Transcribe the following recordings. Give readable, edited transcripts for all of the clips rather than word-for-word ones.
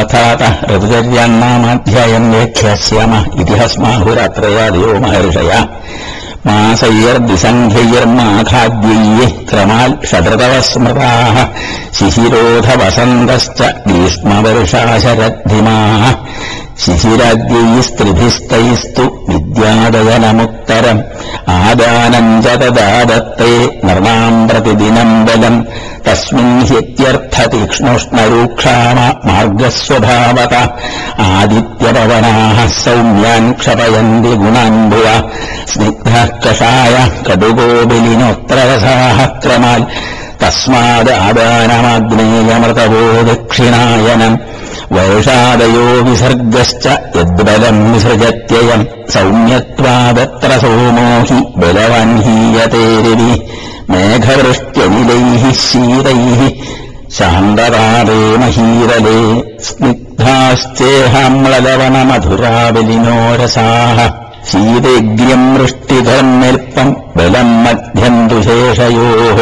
अथातः ऋतुचर्यान्नामाध्यायम् व्याख्यास्यामः इतिहास्माहुरात्रयादयो महर्षया मासैर्दिसङ्ख्यैर्माखाद्यैः क्रमाल् षड्ऋतवः स्मृताः शिशिरोधवसन्तश्च ग्रीष्मवर्षाशरद्धिमाः शिशिराद्यैस्त्रिभिस्तैस्तु विद्यादयनमुत्तरम् आदानम् च तदादत्ते नर्माम् प्रतिदिनम् बलम् तस्मिन् ह्यत्यर्थतीक्ष्णोष्णरूक्षामा मार्गस्वभावत आदित्यपवनाः सौम्यान् क्षपयन्ति गुणान्भुव स्निग्धः कषायः कटुको बिलिनोत्तररसाः क्रमाल् तस्मादादानमाग्नेयमृतवो दक्षिणायनम् वैषादयो विसर्गश्च यद्बलम् विसृजत्ययम् सौम्यत्वादत्र सोमो हि बलवान् हीयतेरिवि मेघवृष्ट्यनिलैः शीतैः शान्ततारे महीरले स्निग्धाश्चेहाम्ललवनमधुराबलिनो रसाः शीतेग्र्यम् वृष्टिधर्मिर्पम् बलम् मध्यम् तु शेषयोः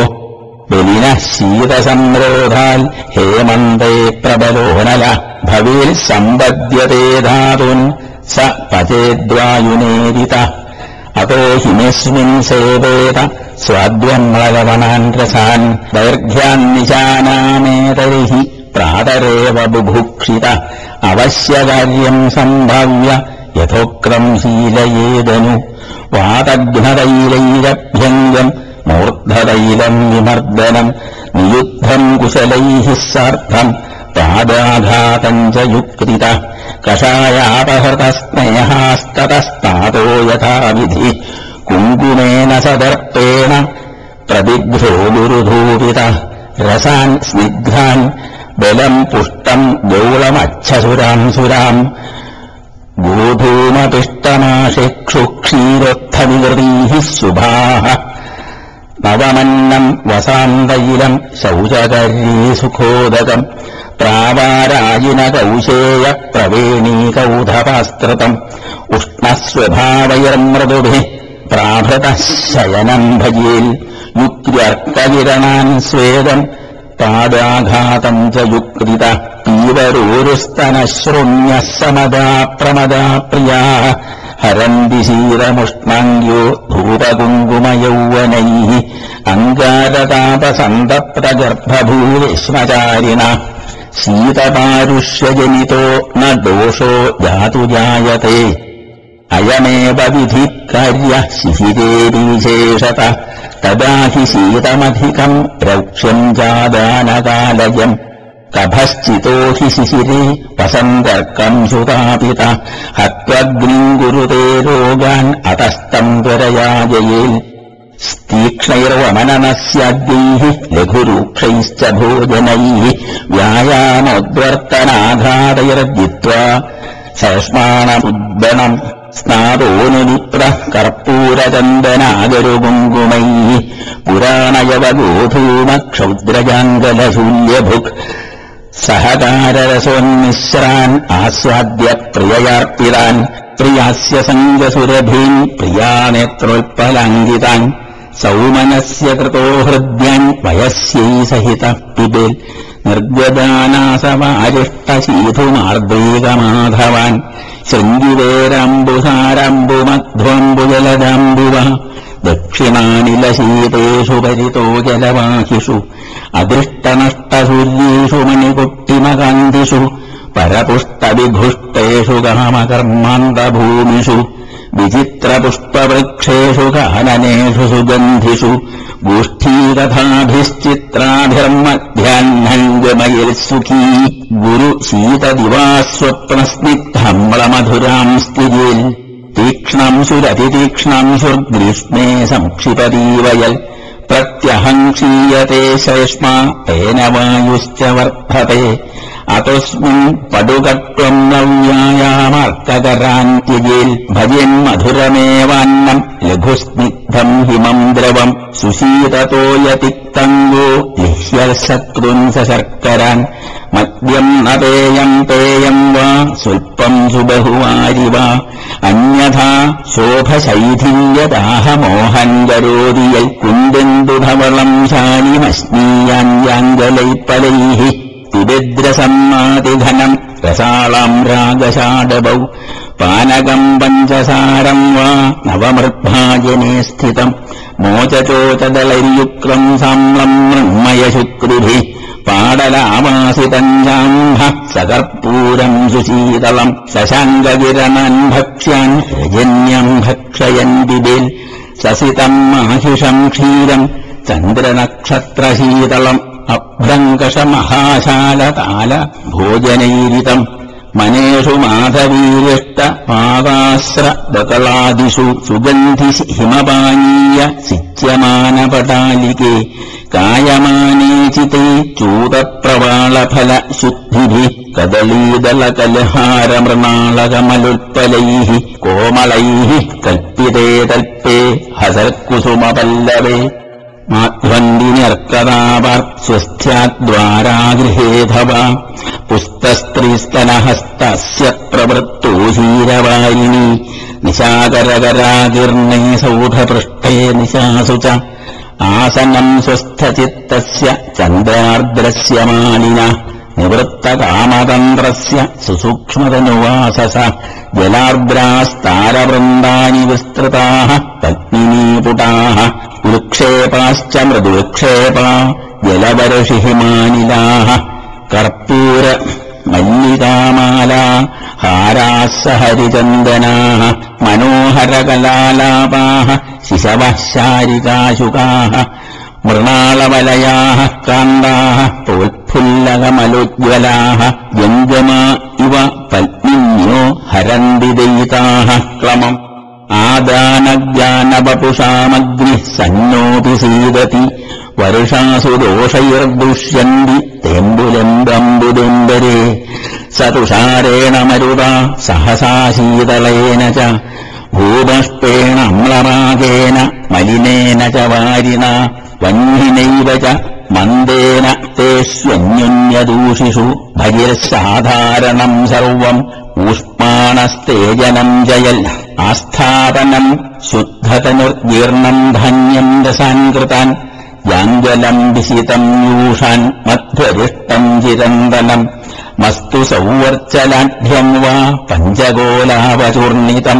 बलिनः शीतसंरोधाल् हेमन्ते प्रबलोनल भवेत् सम्पद्यते धातुन् स पचेद्वायुनेदितः अतो हिमेऽस्मिन् सेवेत स्वाद्वम्ललवनान् रसान् दैर्घ्यान्निशानामेतैः प्रातरेव बुभुक्षित अवश्यकार्यम् सम्भाव्य यथोक्तम् शीलयेदनु वातघ्नतैलैरभ्यङ्गम् मूर्धतैलम् विमर्दनम् नियुद्धम् कुशलैः सार्धम् पादाघातम् च युक्तितः कषायापहृतस्नेहास्ततस्तातो यथाविधि कुङ्कुमेन सदर्पेण प्रतिघ्रो गुरुधूपितः रसान् स्निग्धान् बलम् पुष्टम् गौळमच्छसुराम् सुराम् गोधूमपिष्टमाशिक्षु क्षीरोत्थविकृतीः शुभाः नवमन्नम् वसान्तैलम् शौचकर्ये सुखोदकम् प्रावारायिनकौशेय प्रवेणीकौधपास्त्रतम् उष्णस्वभावैर्मृदुभिः प्राभृतः शयनम् भजेल् युक्त्यर्कविरणान् स्वेदम् पादाघातम् च युक्तितः पीवरोरुस्तनश्रुण्यः समदा प्रमदा प्रियाः हरन्ति शीरमुष्णाङ्ग्यो धूपकुङ्कुमयौवनैः अङ्गारतापसन्तप्तगर्भभूरिष्मचारिणा शीतपारुष्यजनितो न दोषो जातु जायते अयमेव विधिकार्यः शिशिरेऽपि तदा हि शीतमधिकम् रौक्ष्यम् जादानकालयम् कभश्चितो हि शिशिरे वसन्तर्कम् सुतापिता हत्वग्निम् कुरुते रोगान् अतस्तम् त्वरया जयेत् तीक्ष्णैर्वमननस्याद्यैः लघुरूक्षैश्च भोजनैः व्यायामोद्वर्तनाघातैर्जित्वा सष्माणमुद्बणम् स्नातोऽनुविप्रः कर्पूरचन्दनागरुकुङ्कुमैः पुराणयवगोधूमक्षौद्रजाङ्गलशूल्यभुक् सहकाररसोन्मिश्रान् आस्वाद्य प्रिययार्पितान् प्रियास्य सङ्गसुरभीन् प्रियानेत्रोत्पलाङ्गितान् सौमनस्य कृतो हृद्यान् वयस्यै सहितः पिबेत् निर्गदानासमारिष्टशीधुमार्दैकमाधवान् शृङ्गिवेराम्बुसाराम्बुमध्वम्बुजलदाम्बुव दक्षिणानिलशीतेषु परितो जलवाहिषु अदृष्टनष्टसूर्येषु मणिकुट्टिमकान्तिषु परपुष्टविभुष्टेषु कामकर्मान्तभूमिषु विचित्रपुष्पवृक्षेषु काननेषु सुगन्धिषु गोष्ठीकथाभिश्चित्राभिर्मध्याह्नङ्गमयिर्सुखी गुरुशीतदिवास्वप्नस्निग्धम्लमधुराम् स्थिजेल् तीक्ष्णांशुरतितीक्ष्णांशुर्ग्रीष्मे संक्षिपतीवयल् प्रत्यहम् क्षीयते श्लेष्मा तेन वायुश्च वर्धते अतोऽस्मिन् पटुकत्वम् नव्यायामार्ककरान् त्यजेल् भजेन्मधुरमेवान्नम् लघुस्निग्धम् हिमम् द्रवम् सुशीततो यतिक्तङ्गो लिह्यर्शक्तुम् सशर्करान् मद्यम् न पेयम् पेयम् वा स्वल्पम् सुबहुवारि वा अन्यथा शोभशैथिल्यदाहमोहम् करोति यत् कुन्देन्दुधवलम् शालिमस्नीयाञ्जाङ्गलैः पलैः तिबिद्रसम्मातिघनम् രസാളാം രാഗശാടഭൗ പാനകം പഞ്ചസാരം വാ നവമൃദ്ഭാജനേ സ്ഥിതം മോചചോചദളരിയുക്തം സാമ്ലം മൃണ്മയശുക്രുഭി പാടലാവാസിതഞ്ചാംഭ സകർപ്പൂരം സുശീതളം ശശാങ്കകിരണൻ ഭക്ഷ്യാൻ രജന്യം ഭക്ഷയൻ ബിബേൽ സസിതം മാഹിഷം ക്ഷീരം ചന്ദ്രനക്ഷത്രശീതളം അഭ്രങ്കഷമഹാശാലതാല ഭോജനൈരിതം മനേഷു മാധവീരിഷ്ട പാദാശ്രബകളാദിഷു സുഗന്ധി ഹിമപാനീയ സിച്യമാനപടാലികേ കായമാനേ ചിതേ ചൂതപ്രവാളഫല ശുദ്ധിഭിः കദളീദളകലഹാരമൃണാളകമലുത്പലൈः കോമളൈः കൽപ്പിതേ തൽപേ ഹസൽകുസുമപല്ലവേ മാധ്വന്ദിന്യർക്കതാപാർസ്വസ്ഥ്യാദ്വാരാഗൃഹേധവ പുസ്തസ്ത്രീസ്തനഹസ്തസ്യ പ്രവൃത്തോ ശീരവാരിണി നിശാകരകരാകീർണേ സൗധപൃഷ്ഠേ നിശാസു ച ആസനം സ്വസ്ഥചിത്തസ്യ ചന്ദ്രാർദ്രസ്യ മാലിന നിവൃത്തകാമതന്ത്രസ്യ സുസൂക്ഷ്മതനുവാസസ ജലാർദ്രാസ്താരവൃന്ദാനി വിസ്തൃതാഃ പത്മിനീപുടാഃ ഉൽക്ഷേപാശ്ച മൃദുക്ഷേപാ ജലവർഷിഹിമാനിലാഃ കർപ്പൂര മല്ലികാമാലാ ഹാരാः സഹരിചന്ദനാः മനോഹരകലാലാപാः ശിശവः ശാരികാശുകാः മൃണാളവലയാः കാന്താः പ്രോത്ഫുല്ലകമലോജ്വലാः ജംഗമാ ഇവ പത്മിന്യോ ഹരന്തി ദയിതാः ക്രമം ആദാനജ്ഞാനവപുഷാമഗ്നിഃ സന്നോപി സീദതി വർഷാസു ദോഷൈർദുഷ്യന്തി തേമ്പുലംബംബുദുംബരേ സ തുഷാരേണ മരുതാ സഹസാ ശീതളേന ച ഭൂപഷ്പേണ അമ്ലമാകേന മലിനേന ച വാരിണ വന്ഹിനൈവ ച മന്ദേന തേഷ്വന്യുന്യദൂഷിഷു ഭജിർസാധാരണം സർവം ഊഷ്മാണസ്തേജനം ജയൽ ആസ്ഥാപനം ശുദ്ധതനുർജീർണം ധാന്യം രസാൻകൃതാൻ യാഞ്ജലം വിസിതം യൂഷാൻ മധ്വരിഷ്ടം ചിരന്തനം മസ്തു സൗവർച്ചലാഢ്യം വാ പഞ്ചഗോലാവചൂർണിതം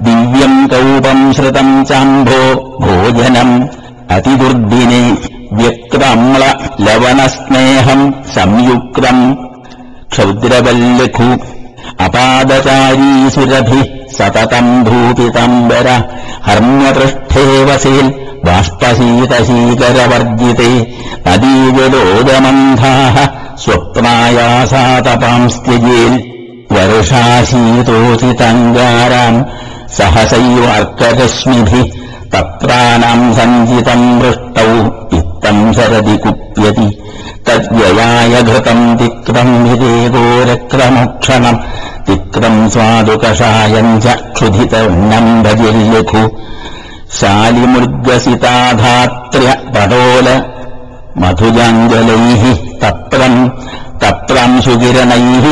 ദിവ്യം കൗപം ശ്രുതം ചാംഭോ ഭോജനം അതിദുർദിനെ വ്യക്തമ്ല ലവണസ്നേഹം സംയുക്തം ക്ഷൗദ്രവല്ലഘു അപാദചാരീസുരഭി സതതം ധൂപിതംബര ഹർമ്യപൃഷ്ഠേ വസേൽ ബാഷ്പശീതശീകരവർജിതേ നദീജലോദമന്ധാഃ സ്വപ്നായാസാതപാംസ്ത്യജേൽ വർഷാശീതോചിതങ്കാരാം സഹസൈവാർക്കരശ്മിഭിः തത്രാനാം സഞ്ചിതം വൃഷ്ടൗ ഇത്തം ശരതി കുപ്യതി തദ്വയായ ഘൃതം തിക്തം വിവേകോരക്രമോക്ഷണം തിക്തം സ്വാദുകഷായം ച ക്ഷുധിതം ഭജിർലഘു ശാലിമൃഗസിതാധാത്ര്യ പടോല മധുജാഞ്ജലൈഃ തപ്രാംശുകിരണൈഃ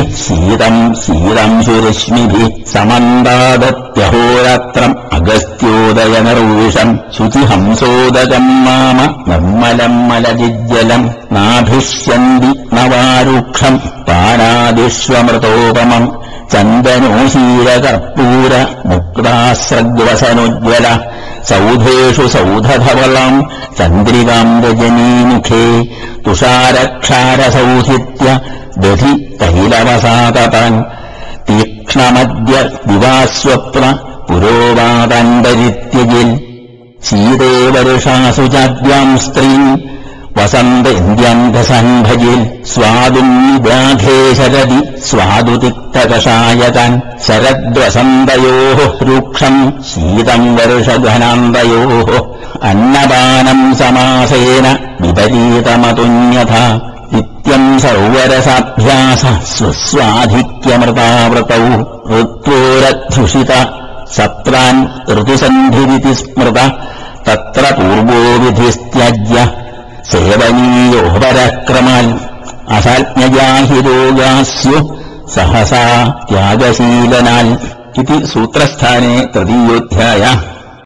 ശീതാംശുരശ്മിഭിः സമന്താദത്യഹോരാത്രം അഗസ്ത്യോദയനിർവിഷം ശുചിഹംസോദകം മാമ നിർമ്മലം മലജിജ്ജലം നാഭിഷ്യന്തി നവാരൂക്ഷം പാനാദിഷ്വമൃതോപമം ചന്ദനോശീലകർപ്പൂര മുക്താസ്രഗ്വസനോജ്വല സൗധേഷു സൗധധവളാം ചന്ദ്രികാം രജനീമുഖേ തുഷാരക്ഷാരസൗഹിത്യ ദധി തൈലവസാതതാൻ തീക്ഷ്ണമദ്യ ദിവാസ്വപ്ന പുരോവാദാന്തരിത്യജിൽ ശീതേ വർഷാസു ചാദ്യാം സ്ത്രീം വസന്തേന്ദ്യന്ധസൻ ഭജിൽ സ്വാദും നിദാഘേ ശരതി സ്വാദുതിക്തകഷായതാൻ ശരദ്വസന്തയോഃ രൂക്ഷം ശീതം വർഷഘനാന്തയോഃ അന്നപാനം സമാസേന വിപരീതമതുന്യഥാ നിത്യം സൗവരസാഭ്യാസ സ്വസ്വാധിക്യമൃതാവൃതൗ ഋത്വോരധ്യുഷിത സത്രാൻ ഋതുസന്ധിരിതി സ്മൃത തത്ര പൂർവോ വിധിസ്ത്യജ്യ സേവനീയോ പരക്രമാൽ അസാജ്ഞജാഹിരോഗാസ്യു സഹസാ ത്യാഗശീലനാൽ ഇതി സൂത്രസ്ഥാനെ തൃതീയോധ്യായ